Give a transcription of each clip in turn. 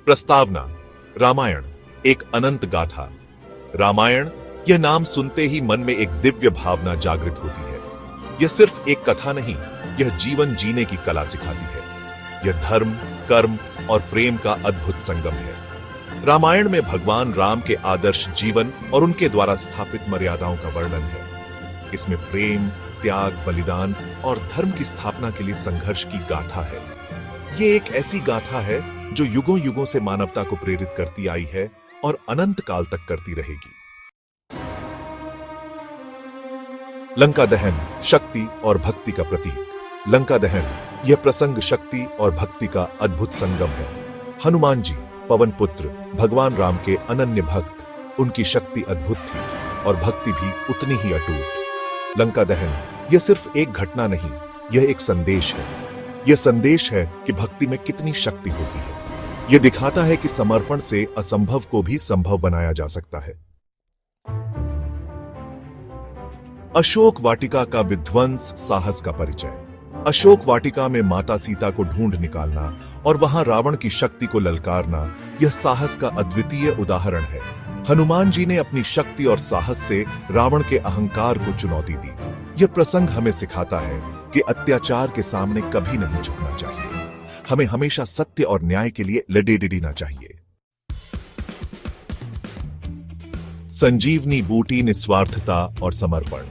प्रस्तावना। रामायण एक अनंत गाथा। रामायण यह नाम सुनते ही मन में एक दिव्य भावना जागृत होती है। यह सिर्फ एक कथा नहीं, यह जीवन जीने की कला सिखाती है। यह धर्म, कर्म और प्रेम का अद्भुत संगम है। रामायण में भगवान राम के आदर्श जीवन और उनके द्वारा स्थापित मर्यादाओं का वर्णन है। इसमें प्रेम, त्याग, बलिदान और धर्म की स्थापना के लिए संघर्ष की गाथा है। यह एक ऐसी गाथा है जो युगों युगों से मानवता को प्रेरित करती आई है और अनंत काल तक करती रहेगी। लंका दहन शक्ति और भक्ति का प्रतीक। लंका दहन यह प्रसंग शक्ति और भक्ति का अद्भुत संगम है। हनुमान जी, पवन पुत्र, भगवान राम के अनन्य भक्त, उनकी शक्ति अद्भुत थी और भक्ति भी उतनी ही अटूट। लंका दहन यह सिर्फ एक घटना नहीं, यह एक संदेश है। यह संदेश है कि भक्ति में कितनी शक्ति होती है। यह दिखाता है कि समर्पण से असंभव को भी संभव बनाया जा सकता है। अशोक वाटिका का विध्वंस, साहस का परिचय। अशोक वाटिका में माता सीता को ढूंढ निकालना और वहां रावण की शक्ति को ललकारना, यह साहस का अद्वितीय उदाहरण है। हनुमान जी ने अपनी शक्ति और साहस से रावण के अहंकार को चुनौती दी। यह प्रसंग हमें सिखाता है कि अत्याचार के सामने कभी नहीं झुकना चाहिए। हमें हमेशा सत्य और न्याय के लिए लड़ना चाहिए। संजीवनी बूटी, निस्वार्थता और समर्पण।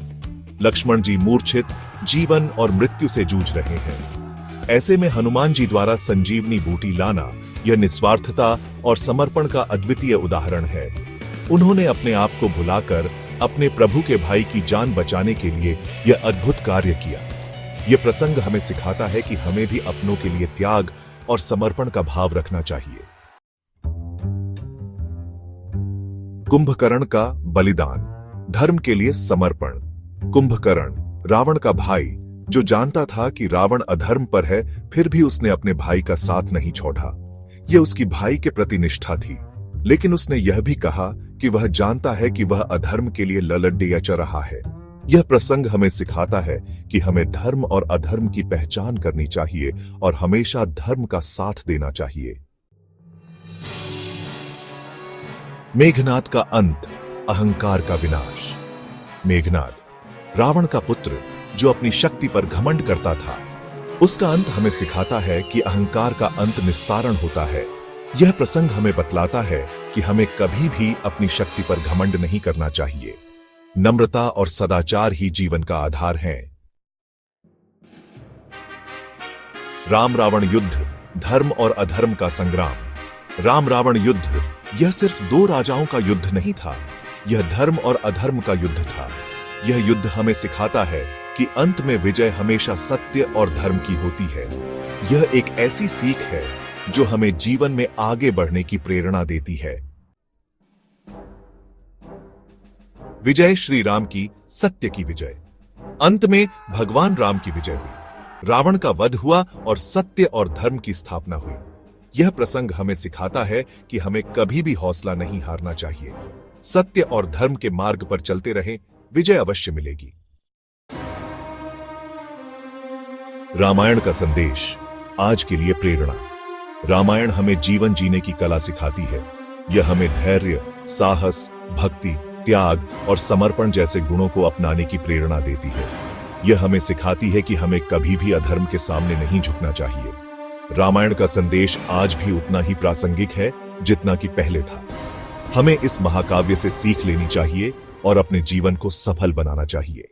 लक्ष्मण जी मूर्छित, जीवन और मृत्यु से जूझ रहे हैं। ऐसे में हनुमान जी द्वारा संजीवनी बूटी लाना, यह निस्वार्थता और समर्पण का अद्वितीय उदाहरण है। उन्होंने अपने आप को भुलाकर अपने प्रभु के भाई की जान बचाने के लिए यह अद्भुत कार्य किया। यह प्रसंग हमें सिखाता है कि हमें भी अपनों के लिए त्याग और समर्पण का भाव रखना चाहिए। कुंभकर्ण का बलिदान, धर्म के लिए समर्पण। कुंभकर्ण रावण का भाई, जो जानता था कि रावण अधर्म पर है, फिर भी उसने अपने भाई का साथ नहीं छोड़ा। यह उसकी भाई के प्रति निष्ठा थी, लेकिन उसने यह भी कहा कि वह जानता है कि वह अधर्म के लिए ललड्डीच रहा है। यह प्रसंग हमें सिखाता है कि हमें धर्म और अधर्म की पहचान करनी चाहिए और हमेशा धर्म का साथ देना चाहिए। मेघनाद का अंत, अहंकार का विनाश। मेघनाद रावण का पुत्र, जो अपनी शक्ति पर घमंड करता था, उसका अंत हमें सिखाता है कि अहंकार का अंत निस्तारण होता है। यह प्रसंग हमें बतलाता है कि हमें कभी भी अपनी शक्ति पर घमंड नहीं करना चाहिए। नम्रता और सदाचार ही जीवन का आधार हैं। राम रावण युद्ध, धर्म और अधर्म का संग्राम। राम रावण युद्ध यह सिर्फ दो राजाओं का युद्ध नहीं था, यह धर्म और अधर्म का युद्ध था। यह युद्ध हमें सिखाता है कि अंत में विजय हमेशा सत्य और धर्म की होती है। यह एक ऐसी सीख है जो हमें जीवन में आगे बढ़ने की प्रेरणा देती है। विजय श्री राम की, सत्य की विजय। अंत में भगवान राम की विजय हुई। रावण का वध हुआ और सत्य और धर्म की स्थापना हुई। यह प्रसंग हमें सिखाता है कि हमें कभी भी हौसला नहीं हारना चाहिए। सत्य और धर्म के मार्ग पर चलते रहें, विजय अवश्य मिलेगी। रामायण का संदेश, आज के लिए प्रेरणा। रामायण हमें जीवन जीने की कला सिखाती है। यह हमें धैर्य, साहस, भक्ति, त्याग और समर्पण जैसे गुणों को अपनाने की प्रेरणा देती है। यह हमें सिखाती है कि हमें कभी भी अधर्म के सामने नहीं झुकना चाहिए। रामायण का संदेश आज भी उतना ही प्रासंगिक है जितना कि पहले था। हमें इस महाकाव्य से सीख लेनी चाहिए और अपने जीवन को सफल बनाना चाहिए।